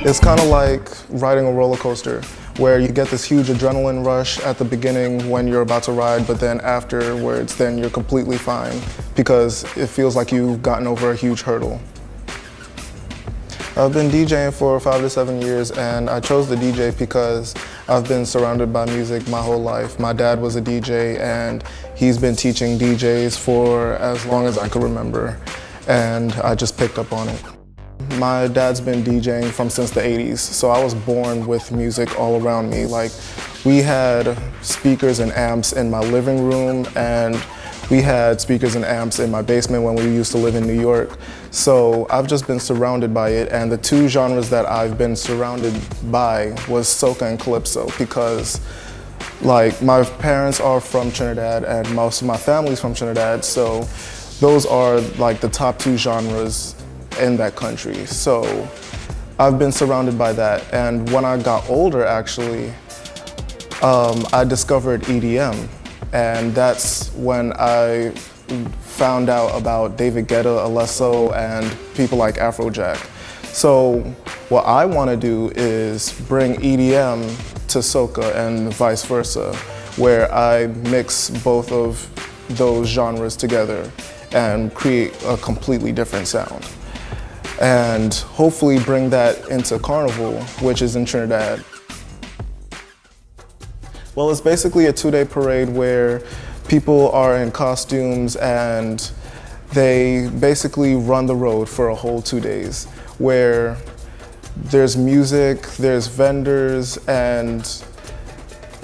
It's kind of like riding a roller coaster, where you get this huge adrenaline rush at the beginning when you're about to ride, but then afterwards, then you're completely fine because it feels like you've gotten over a huge hurdle. I've been DJing for 5 to 7 years, and I chose the DJ because I've been surrounded by music my whole life. My dad was a DJ, and he's been teaching DJs for as long as I could remember, and I just picked up on it. My dad's been DJing since the 80s, so I was born with music all around me. Like, we had speakers and amps in my living room, and we had speakers and amps in my basement when we used to live in New York. So I've just been surrounded by it, and the two genres that I've been surrounded by was soca and calypso, because like my parents are from Trinidad and most of my family's from Trinidad, so those are like the top two genres in that country. So I've been surrounded by that, and when I got older actually, I discovered EDM, and that's when I found out about David Guetta, Alesso, and people like Afrojack. So what I want to do is bring EDM to soca and vice versa, where I mix both of those genres together and create a completely different sound. And hopefully bring that into Carnival, which is in Trinidad. Well, it's basically a 2-day parade where people are in costumes and they basically run the road for a whole 2 days, where there's music, there's vendors, and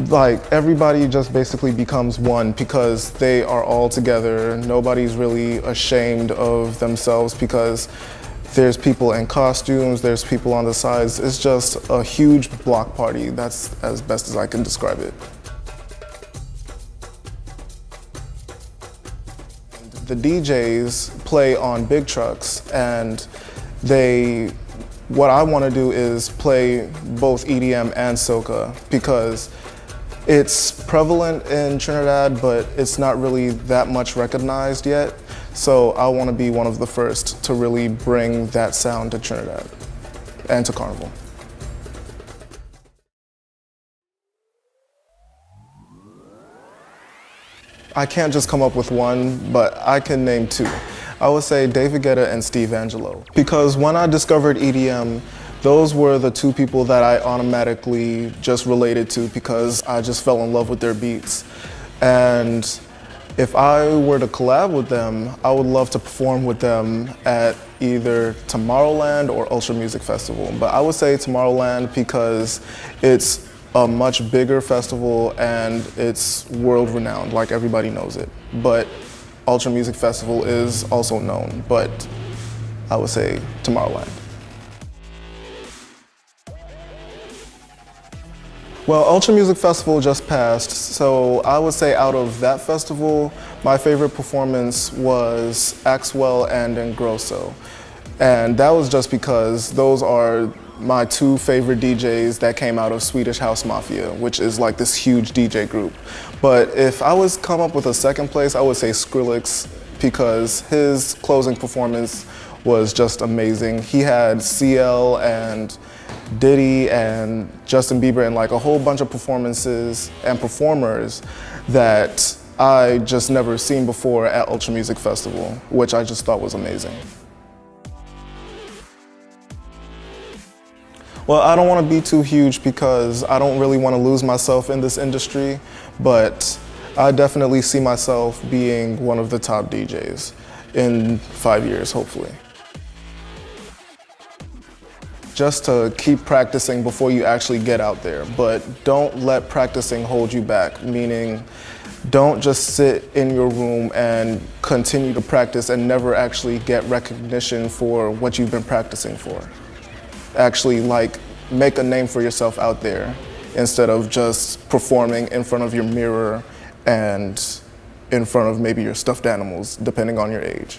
like everybody just basically becomes one because they are all together. Nobody's really ashamed of themselves because there's people in costumes, there's people on the sides. It's just a huge block party. That's as best as I can describe it. The DJs play on big trucks, and what I want to do is play both EDM and soca because it's prevalent in Trinidad, but it's not really that much recognized yet. So I want to be one of the first to really bring that sound to Trinidad and to Carnival. I can't just come up with one, but I can name two. I would say David Guetta and Steve Angelo. Because when I discovered EDM, those were the two people that I automatically just related to because I just fell in love with their beats. And if I were to collab with them, I would love to perform with them at either Tomorrowland or Ultra Music Festival. But I would say Tomorrowland because it's a much bigger festival and it's world-renowned, like everybody knows it. But Ultra Music Festival is also known, but I would say Tomorrowland. Well, Ultra Music Festival just passed, so I would say out of that festival, my favorite performance was Axwell and Ingrosso. And that was just because those are my two favorite DJs that came out of Swedish House Mafia, which is like this huge DJ group. But if I was come up with a second place, I would say Skrillex, because his closing performance was just amazing. He had CL and Diddy and Justin Bieber and like a whole bunch of performances and performers that I just never seen before at Ultra Music Festival, which I just thought was amazing. Well, I don't want to be too huge because I don't really want to lose myself in this industry, but I definitely see myself being one of the top DJs in 5 years, hopefully. Just to keep practicing before you actually get out there, but don't let practicing hold you back, meaning don't just sit in your room and continue to practice and never actually get recognition for what you've been practicing for. Actually, like, make a name for yourself out there instead of just performing in front of your mirror and in front of maybe your stuffed animals, depending on your age.